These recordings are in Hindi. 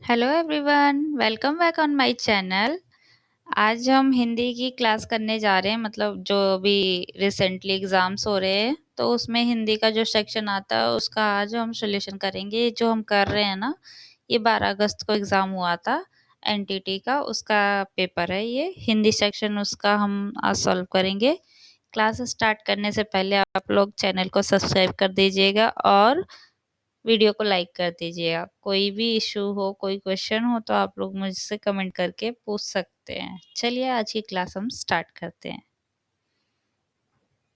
Hello everyone, welcome back on my channel. आज हम हिंदी की क्लास करने जा रहे हैं, मतलब जो भी रिसेंटली एग्जाम्स हो रहे हैं तो उसमें हिंदी का जो सेक्शन आता है उसका आज हम सॉल्यूशन करेंगे। जो हम कर रहे हैं ना, ये 12 अगस्त को एग्ज़ाम हुआ था एनटीटी का, उसका पेपर है ये हिंदी सेक्शन, उसका हम आज सॉल्व करेंगे। क्लास स्टार्ट करने से पहले आप लोग चैनल को सब्सक्राइब कर दीजिएगा और वीडियो को लाइक कर दीजिएगा। कोई भी इशू हो, कोई क्वेश्चन हो तो आप लोग मुझसे कमेंट करके पूछ सकते हैं। चलिए आज की क्लास हम स्टार्ट करते हैं।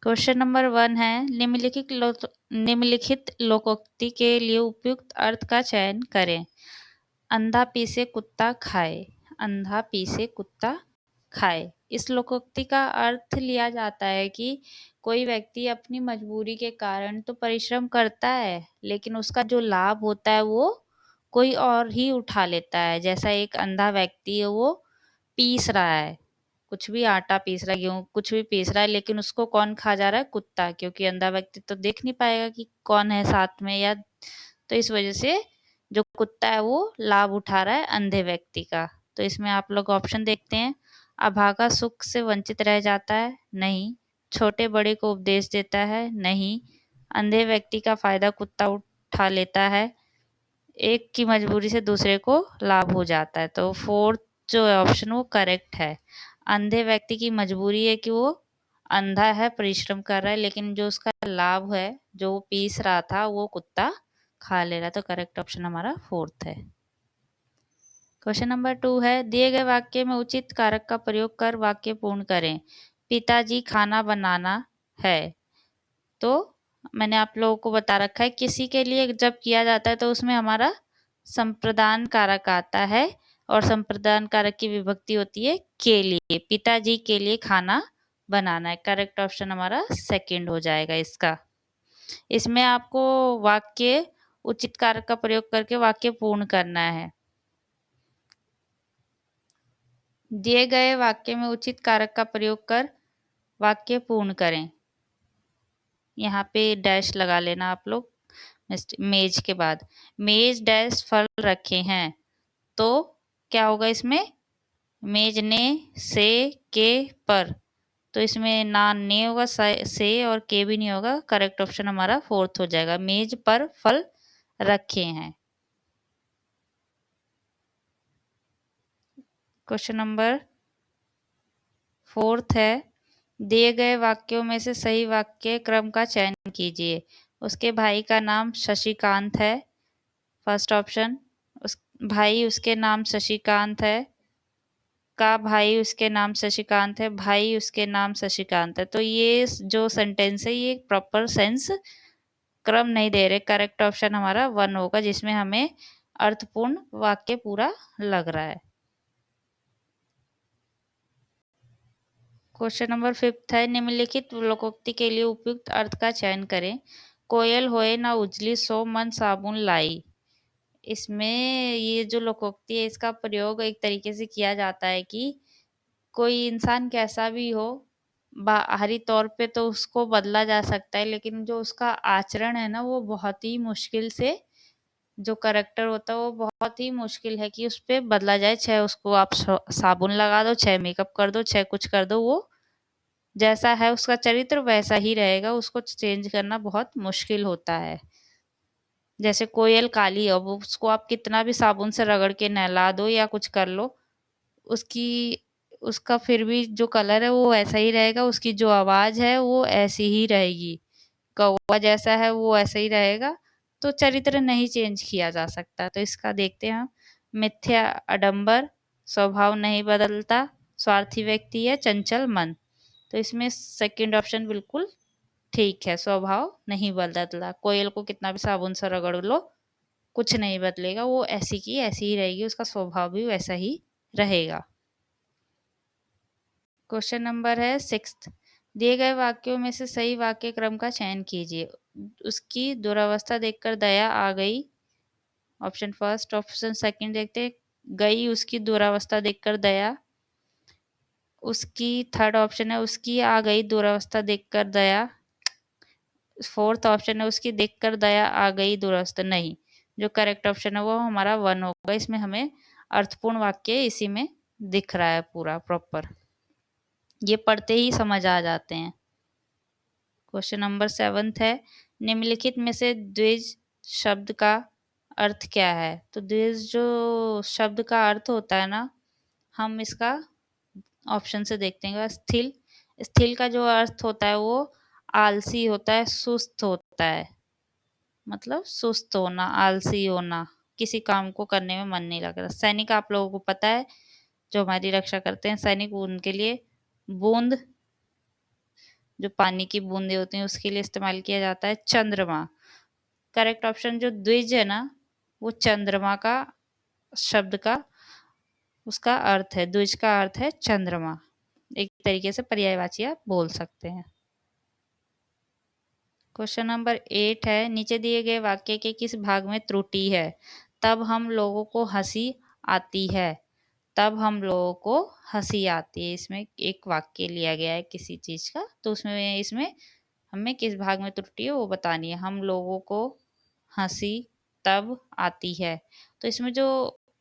क्वेश्चन नंबर 1 है, निम्नलिखित लोकोक्ति के लिए उपयुक्त अर्थ का चयन करें। अंधा पीसे कुत्ता खाए। अंधा पीसे कुत्ता खाए। इस लोकोक्ति का अर्थ लिया जाता है कि कोई व्यक्ति अपनी मजबूरी के कारण तो परिश्रम करता है, लेकिन उसका जो लाभ होता है वो कोई और ही उठा लेता है। जैसा एक अंधा व्यक्ति है, वो पीस रहा है, कुछ भी आटा पीस रहा है, गेहूँ कुछ भी पीस रहा है, लेकिन उसको कौन खा जा रहा है? कुत्ता, क्योंकि अंधा व्यक्ति तो देख नहीं पाएगा कि कौन है साथ में, या तो इस वजह से जो कुत्ता है वो लाभ उठा रहा है अंधे व्यक्ति का। तो इसमें आप लोग ऑप्शन देखते हैं। अभागा सुख से वंचित रह जाता है, नहीं। छोटे बड़े को उपदेश देता है, नहीं। अंधे व्यक्ति का फायदा कुत्ता उठा लेता है, एक की मजबूरी से दूसरे को लाभ हो जाता है। तो फोर्थ जो ऑप्शन वो करेक्ट है। अंधे व्यक्ति की मजबूरी है कि वो अंधा है, परिश्रम कर रहा है, लेकिन जो उसका लाभ है, जो वो पीस रहा था, वो कुत्ता खा ले रहा है। तो करेक्ट ऑप्शन हमारा फोर्थ है। क्वेश्चन नंबर 2 है, दिए गए वाक्य में उचित कारक का प्रयोग कर वाक्य पूर्ण करें। पिताजी खाना बनाना है। तो मैंने आप लोगों को बता रखा है, किसी के लिए जब किया जाता है तो उसमें हमारा संप्रदान कारक आता है, और संप्रदान कारक की विभक्ति होती है के लिए। पिताजी के लिए खाना बनाना है। करेक्ट ऑप्शन हमारा सेकंड हो जाएगा इसका। इसमें आपको वाक्य उचित कारक का प्रयोग करके वाक्य पूर्ण करना है। दिए गए वाक्य में उचित कारक का प्रयोग कर वाक्य पूर्ण करें। यहाँ पे डैश लगा लेना आप लोग। मेज के बाद मेज डैश फल रखे हैं, तो क्या होगा इसमें? मेज ने से के पर, तो इसमें ना ने होगा, से और के भी नहीं होगा। करेक्ट ऑप्शन हमारा फोर्थ हो जाएगा, मेज पर फल रखे हैं। क्वेश्चन नंबर 4 है, दिए गए वाक्यों में से सही वाक्य क्रम का चयन कीजिए। उसके भाई का नाम शशिकांत है, फर्स्ट ऑप्शन। उस भाई उसके नाम शशिकांत है, का भाई उसके नाम शशिकांत है, भाई उसके नाम शशिकांत है। तो ये जो सेंटेंस है ये प्रॉपर सेंस क्रम नहीं दे रहे। करेक्ट ऑप्शन हमारा 1 होगा, जिसमें हमें अर्थपूर्ण वाक्य पूरा लग रहा है। क्वेश्चन नंबर 5 है, निम्नलिखित लोकोक्ति के लिए उपयुक्त अर्थ का चयन करें। कोयल होए ना उजली सो मन साबुन लाई। इसमें ये जो लोकोक्ति है इसका प्रयोग एक तरीके से किया जाता है कि कोई इंसान कैसा भी हो, बाहरी तौर पे तो उसको बदला जा सकता है, लेकिन जो उसका आचरण है ना, वो बहुत ही मुश्किल से, जो करैक्टर होता है वो बहुत ही मुश्किल है कि उस पे बदला जाए। चाहे उसको आप साबुन लगा दो, चाहे मेकअप कर दो, चाहे कुछ कर दो, वो जैसा है उसका चरित्र वैसा ही रहेगा। उसको चेंज करना बहुत मुश्किल होता है। जैसे कोयल काली है, अब उसको आप कितना भी साबुन से रगड़ के नहला दो या कुछ कर लो, उसकी उसका फिर भी जो कलर है वो ऐसा ही रहेगा, उसकी जो आवाज़ है वो ऐसी ही रहेगी। कौवा जैसा है वो ऐसा ही रहेगा। तो चरित्र नहीं चेंज किया जा सकता। तो इसका देखते हैं हम। मिथ्या आडंबर, स्वभाव नहीं बदलता, स्वार्थी व्यक्ति है, चंचल मन। तो इसमें सेकंड ऑप्शन बिल्कुल ठीक है, स्वभाव नहीं बदलता। कोयल को कितना भी साबुन से रगड़ लो, कुछ नहीं बदलेगा, वो ऐसी की ऐसी ही रहेगी, उसका स्वभाव भी वैसा ही रहेगा। क्वेश्चन नंबर है 6, दिए गए वाक्यों में से सही वाक्य क्रम का चयन कीजिए। उसकी दुरावस्था देखकर दया आ गई, ऑप्शन फर्स्ट। ऑप्शन सेकंड देखते हैं, गई उसकी दुरावस्था देखकर दया। उसकी थर्ड ऑप्शन है, उसकी आ गई दुरावस्था देखकर दया। फोर्थ ऑप्शन है, उसकी देखकर दया आ गई दुरावस्था नहीं। जो करेक्ट ऑप्शन है वो हमारा 1 होगा। इसमें हमें अर्थपूर्ण वाक्य इसी में दिख रहा है पूरा प्रॉपर, ये पढ़ते ही समझ आ जाते हैं। क्वेश्चन नंबर 7 है, निम्नलिखित में से द्विज शब्द का अर्थ क्या है? तो द्विज जो शब्द का अर्थ होता है ना, हम इसका ऑप्शन से देखते हैं। स्थिल, स्थिल का जो अर्थ होता है वो आलसी होता है, सुस्त होता है, मतलब सुस्त होना, आलसी होना, किसी काम को करने में मन नहीं लग रहा। सैनिक आप लोगों को पता है, जो हमारी रक्षा करते हैं सैनिक, उनके लिए बूंद, जो पानी की बूंदे होती हैं उसके लिए इस्तेमाल किया जाता है चंद्रमा। करेक्ट ऑप्शन जो द्विज है ना, वो चंद्रमा का शब्द का उसका अर्थ है, द्विज का अर्थ है चंद्रमा। एक तरीके से पर्यायवाची आप बोल सकते हैं। क्वेश्चन नंबर 8 है, नीचे दिए गए वाक्य के किस भाग में त्रुटि है? तब हम लोगों को हंसी आती है, तब हम लोगों को हंसी आती है। इसमें एक वाक्य लिया गया है किसी चीज का, तो उसमें इसमें हमें किस भाग में त्रुटि है वो बतानी है। हम लोगों को हंसी तब आती है, तो इसमें जो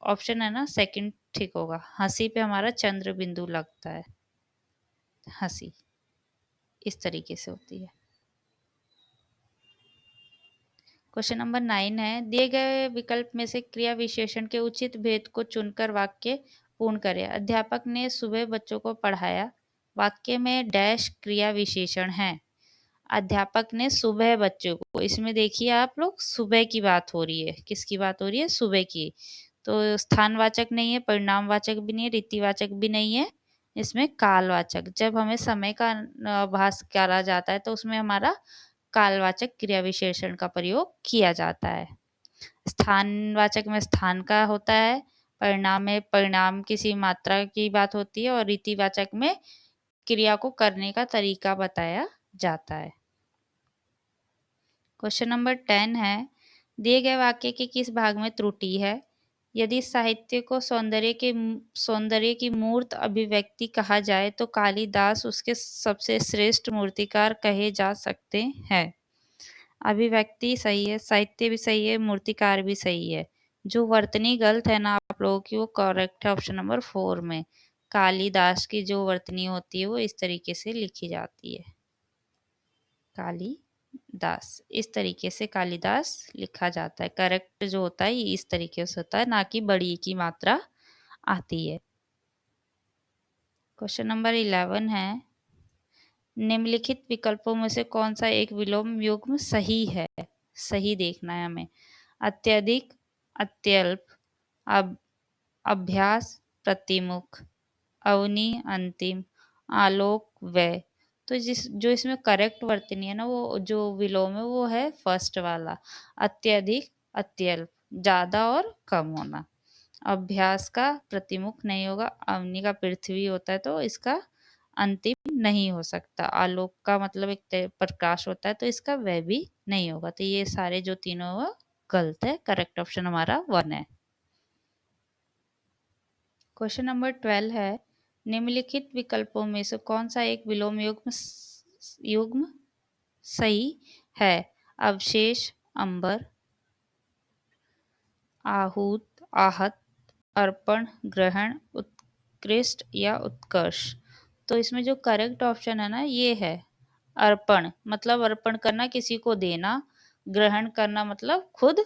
ऑप्शन है ना सेकंड ठीक होगा। हंसी पे हमारा चंद्र बिंदु लगता है, हंसी इस तरीके से होती है। क्वेश्चन नंबर 9 है, दिए गए विकल्प में से क्रिया विशेषण के उचित भेद को चुनकर वाक्य पूर्ण करें। अध्यापक ने सुबह बच्चों को पढ़ाया, वाक्य में डैश क्रिया विशेषण है। अध्यापक ने सुबह बच्चों को, इसमें देखिए आप लोग सुबह की बात हो रही है, किसकी बात हो रही है? सुबह की। तो स्थानवाचक नहीं है, परिणामवाचक भी नहीं है, रीतिवाचक भी नहीं है, इसमें कालवाचक। जब हमें समय का आभास करा जाता है तो उसमें हमारा कालवाचक क्रिया विशेषण का प्रयोग किया जाता है। स्थानवाचक में स्थान का होता है, परिणाम में परिणाम किसी मात्रा की बात होती है, और रीतिवाचक में क्रिया को करने का तरीका बताया जाता है। क्वेश्चन नंबर 10 है, दिए गए वाक्य के किस भाग में त्रुटि है? यदि साहित्य को सौंदर्य की मूर्त अभिव्यक्ति कहा जाए तो कालिदास उसके सबसे श्रेष्ठ मूर्तिकार कहे जा सकते हैं। अभिव्यक्ति सही है, साहित्य भी सही है, मूर्तिकार भी सही है। जो वर्तनी गलत है ना आप लोगों की, वो करेक्ट है ऑप्शन नंबर 4 में। कालिदास की जो वर्तनी होती है वो इस तरीके से लिखी जाती है, कालिदास, इस तरीके से कालिदास लिखा जाता है। करेक्ट जो होता है ये इस तरीके से होता है, ना कि बड़ी की मात्रा आती है। क्वेश्चन नंबर 11 है, निम्नलिखित विकल्पों में से कौन सा एक विलोम युग्म सही है? सही देखना है हमें। अत्यधिक, अत्यल्प, अब अभ्यास, प्रतिमुख, अवनी, अंतिम, आलोक, व्यय। तो जो इसमें करेक्ट वर्तनी है ना, वो जो विलोम है वो है फर्स्ट वाला, अत्यधिक, अत्यल्प, ज्यादा और कम होना। अभ्यास का प्रतिमुख नहीं होगा, अवनी का पृथ्वी होता है तो इसका अंतिम नहीं हो सकता। आलोक का मतलब एक प्रकाश होता है तो इसका वह भी नहीं होगा। तो ये सारे जो तीनों वो गलत है, करेक्ट ऑप्शन हमारा 1 है। क्वेश्चन नंबर 12 है, निम्नलिखित विकल्पों में से कौन सा एक विलोम युग्म सही है? अवशेष, अंबर, आहूत, आहत, अर्पण, ग्रहण, उत्कृष्ट या उत्कर्ष। तो इसमें जो करेक्ट ऑप्शन है ना ये है अर्पण, मतलब अर्पण करना, किसी को देना। ग्रहण करना मतलब खुद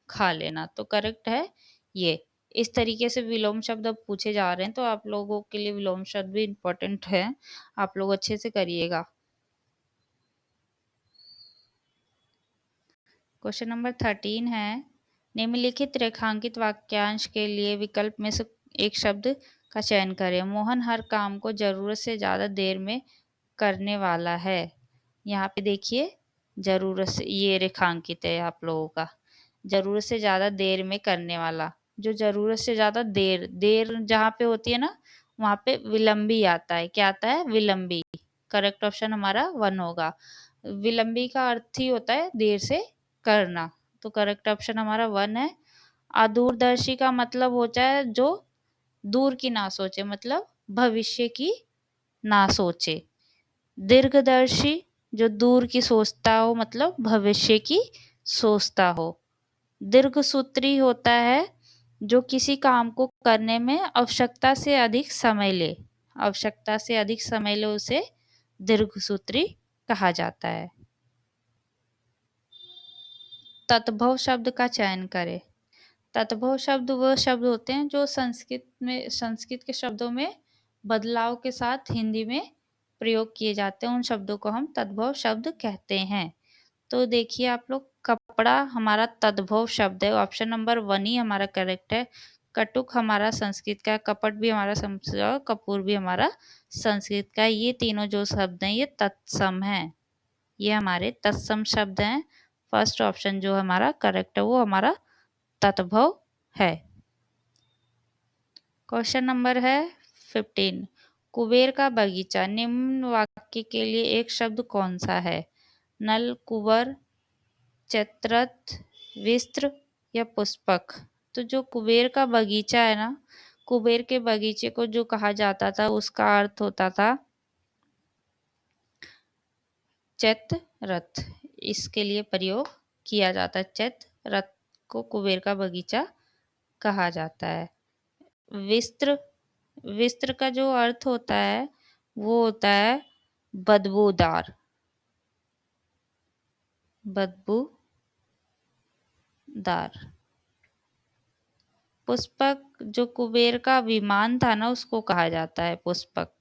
खा लेना। तो करेक्ट है ये। इस तरीके से विलोम शब्द अब पूछे जा रहे हैं, तो आप लोगों के लिए विलोम शब्द भी इम्पोर्टेंट है, आप लोग अच्छे से करिएगा। क्वेश्चन नंबर 13 है, निम्नलिखित रेखांकित वाक्यांश के लिए विकल्प में से एक शब्द का चयन करें। मोहन हर काम को जरूरत से ज्यादा देर में करने वाला है। यहाँ पे देखिए जरूरत से, ये रेखांकित है आप लोगों का, जरूरत से ज्यादा देर में करने वाला। जो जरूरत से ज्यादा देर, देर जहाँ पे होती है ना वहाँ पे विलंबी आता है। क्या आता है? विलंबी। करेक्ट ऑप्शन हमारा 1 होगा। विलंबी का अर्थ ही होता है देर से करना, तो करेक्ट ऑप्शन हमारा 1 है। अदूरदर्शी का मतलब होता है जो दूर की ना सोचे, मतलब भविष्य की ना सोचे। दीर्घदर्शी जो दूर की सोचता हो, मतलब भविष्य की सोचता हो। दीर्घसूत्री होता है जो किसी काम को करने में आवश्यकता से अधिक समय ले, आवश्यकता से अधिक समय ले उसे दीर्घसूत्री कहा जाता है। तद्भव शब्द का चयन करें। तद्भव शब्द वो शब्द होते हैं जो संस्कृत के शब्दों में बदलाव के साथ हिंदी में प्रयोग किए जाते हैं, उन शब्दों को हम तद्भव शब्द कहते हैं। तो देखिए आप लोग, कपड़ा हमारा तद्भव शब्द है, ऑप्शन नंबर 1 ही हमारा करेक्ट है। कटुक हमारा संस्कृत का है, कपट भी हमारा संस्कृत और कपूर भी हमारा संस्कृत का है। ये तीनों जो शब्द हैं ये तत्सम हैं, ये हमारे तत्सम शब्द हैं। फर्स्ट ऑप्शन जो हमारा करेक्ट है वो हमारा तद्भव है। क्वेश्चन नंबर है 15। कुबेर का बगीचा, निम्न वाक्य के लिए एक शब्द कौन सा है? नल, कुंवर, चित्ररथ, विस्त्र या पुष्पक। तो जो कुबेर का बगीचा है ना, कुबेर के बगीचे को जो कहा जाता था उसका अर्थ होता था चित्ररथ, इसके लिए प्रयोग किया जाता है। चित्ररथ को कुबेर का बगीचा कहा जाता है। विस्त्र, विस्त्र का जो अर्थ होता है वो होता है बदबूदार, बदबूदार। पुष्पक, जो कुबेर का विमान था ना उसको कहा जाता है पुष्पक,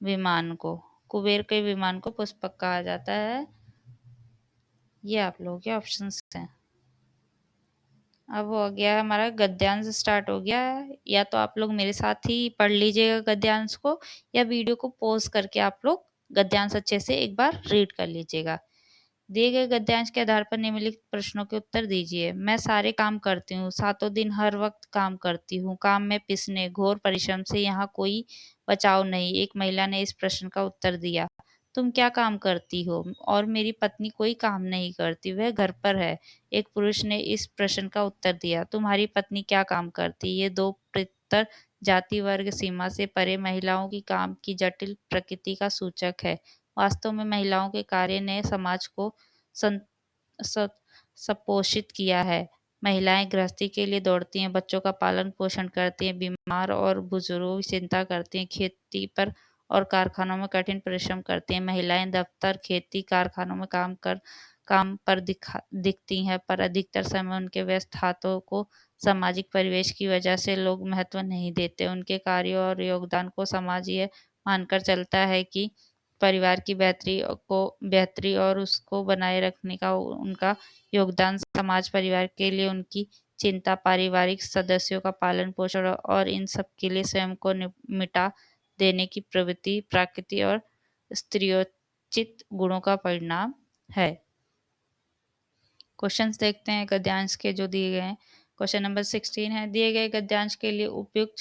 विमान को, कुबेर के विमान को पुष्पक कहा जाता है। ये आप लोगों के ऑप्शंस हैं। अब हो गया हमारा गद्यांश स्टार्ट हो गया है, या तो आप लोग मेरे साथ ही पढ़ लीजिएगा गद्यांश को, या वीडियो को पॉज करके आप लोग गद्यांश अच्छे से एक बार रीड कर लीजिएगा। दिए गए गद्यांश के आधार पर निम्नलिखित प्रश्नों के उत्तर दीजिए। मैं सारे काम करती हूँ, सातों दिन हर वक्त काम करती हूँ, काम में पिसने घोर परिश्रम से यहाँ कोई बचाव नहीं। एक महिला ने इस प्रश्न का उत्तर दिया, तुम क्या काम करती हो? और मेरी पत्नी कोई काम नहीं करती, वह घर पर है। एक पुरुष ने इस प्रश्न का उत्तर दिया, तुम्हारी पत्नी क्या काम करती? ये दो प्रत्युत्तर जाति वर्ग सीमा से परे महिलाओं की काम की जटिल प्रकृति का सूचक है। वास्तव में महिलाओं के कार्य ने समाज को सपोषित किया है। महिलाएं गृहस्थी के लिए दौड़ती हैं, बच्चों का पालन पोषण करती हैं, बीमार और बुजुर्गों की चिंता करती हैं, खेती पर और कारखानों में कठिन परिश्रम करती हैं। महिलाएं दफ्तर, खेती, कारखानों में काम पर दिखती हैं, पर अधिकतर समय उनके व्यस्त हाथों को सामाजिक परिवेश की वजह से लोग महत्व नहीं देते। उनके कार्यों और योगदान को समाज ये मानकर चलता है कि परिवार की बेहतरी और उसको बनाए रखने का उनका योगदान, समाज परिवार के लिए उनकी चिंता, पारिवारिक सदस्यों का पालन पोषण और इन सब के लिए स्वयं को मिटा देने की प्रवृत्ति प्रकृति और स्त्रियोचित गुणों का परिणाम है। क्वेश्चंस देखते हैं गद्यांश के जो दिए गए हैं। क्वेश्चन नंबर 16 है, दिए गए गद्यांश के लिए उपयुक्त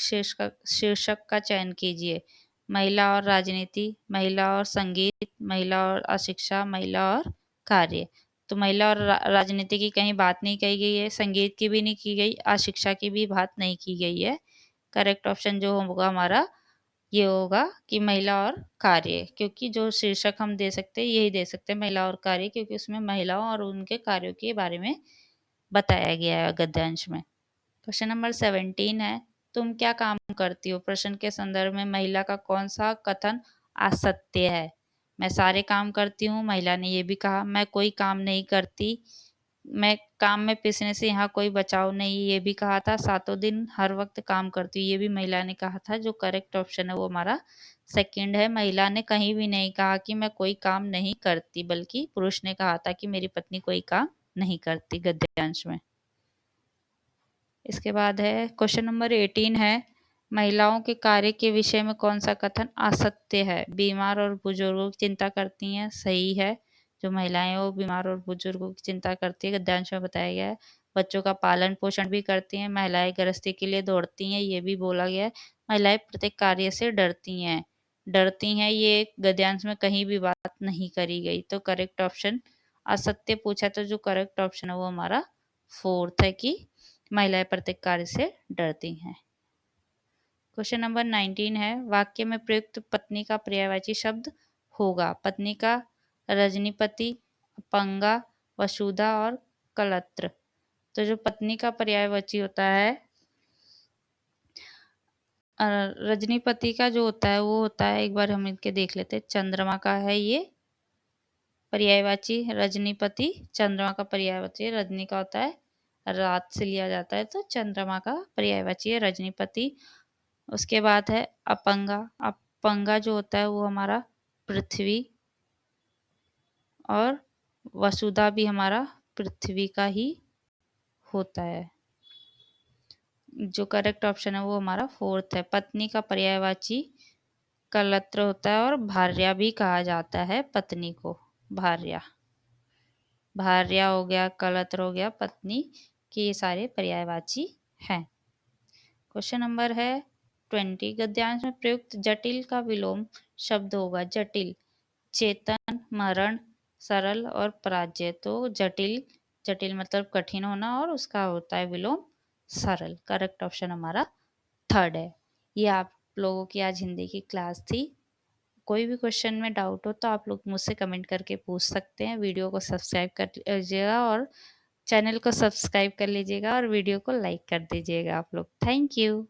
शीर्षक का चयन कीजिए। महिला और राजनीति, महिला और संगीत, महिला और अशिक्षा, महिला और कार्य। तो महिला और राजनीति की कहीं बात नहीं कही गई है, संगीत की भी नहीं की गई, अशिक्षा की भी बात नहीं की गई है। करेक्ट ऑप्शन जो होगा हमारा ये होगा कि महिला और कार्य, क्योंकि जो शीर्षक हम दे सकते हैं यही दे सकते हैं, महिला और कार्य, क्योंकि उसमें महिलाओं और उनके कार्यों के बारे में बताया गया है गद्यांश में। क्वेश्चन नंबर 17 है, तुम क्या काम करती हो? प्रश्न के संदर्भ में महिला का कौन सा कथन असत्य है? मैं सारे काम करती हूँ, महिला ने ये भी कहा। मैं कोई काम नहीं करती, मैं काम में पिसने से यहाँ कोई बचाव नहीं, ये भी कहा था। सातों दिन हर वक्त काम करती हूँ, ये भी महिला ने कहा था। जो करेक्ट ऑप्शन है वो हमारा सेकंड है। महिला ने कहीं भी नहीं कहा कि मैं कोई काम नहीं करती, बल्कि पुरुष ने कहा था कि मेरी पत्नी कोई काम नहीं करती गद्यांश में। इसके बाद है क्वेश्चन नंबर 18 है, महिलाओं के कार्य के विषय में कौन सा कथन असत्य है? बीमार और बुजुर्गों की चिंता करती हैं, सही है। जो महिलाएं वो बीमार और बुजुर्गों की चिंता करती है, गद्यांश में बताया गया है। बच्चों का पालन पोषण भी करती हैं, महिलाएं गृहस्थी के लिए दौड़ती हैं, ये भी बोला गया है। महिलाएं प्रत्येक कार्य से डरती हैं, ये गद्यांश में कहीं भी बात नहीं करी गई। तो करेक्ट ऑप्शन, असत्य पूछा तो जो करेक्ट ऑप्शन है वो हमारा फोर्थ है कि महिलाएं प्रत्येक कार्य से डरती हैं। क्वेश्चन नंबर 19 है, वाक्य में प्रयुक्त पत्नी का पर्यायवाची शब्द होगा। पत्नी का रजनीपति, पंगा, वसुधा और कलत्र। तो जो पत्नी का पर्यायवाची होता है, रजनीपति का जो होता है वो होता है, एक बार हम इनके देख लेते हैं। चंद्रमा का है ये पर्यायवाची, रजनीपति चंद्रमा का पर्यायवाची है। रजनी का होता है रात से लिया जाता है, तो चंद्रमा का पर्यायवाची है रजनीपति। उसके बाद है अपंगा। अपंगा जो होता है वो हमारा पृथ्वी, और वसुधा भी हमारा पृथ्वी का ही होता है। जो करेक्ट ऑप्शन है वो हमारा फोर्थ है। पत्नी का पर्यायवाची कलत्र होता है, और भार्या भी कहा जाता है पत्नी को। भार्या, भार्या हो गया, कलत्र हो गया, पत्नी के ये सारे पर्यायवाची हैं। क्वेश्चन नंबर है 20। गद्यांश में प्रयुक्त जटिल का विलोम शब्द होगा। जटिल, चेतन, मरण, सरल और पराजय। तो जटिल, जटिल मतलब कठिन होना, और उसका होता है विलोम सरल। करेक्ट ऑप्शन हमारा थर्ड है। ये आप लोगों की आज हिंदी की क्लास थी। कोई भी क्वेश्चन में डाउट हो तो आप लोग मुझसे कमेंट करके पूछ सकते हैं। वीडियो को सब्सक्राइब कर लीजिएगा, और चैनल को सब्सक्राइब कर लीजिएगा, और वीडियो को लाइक कर दीजिएगा आप लोग। Thank you.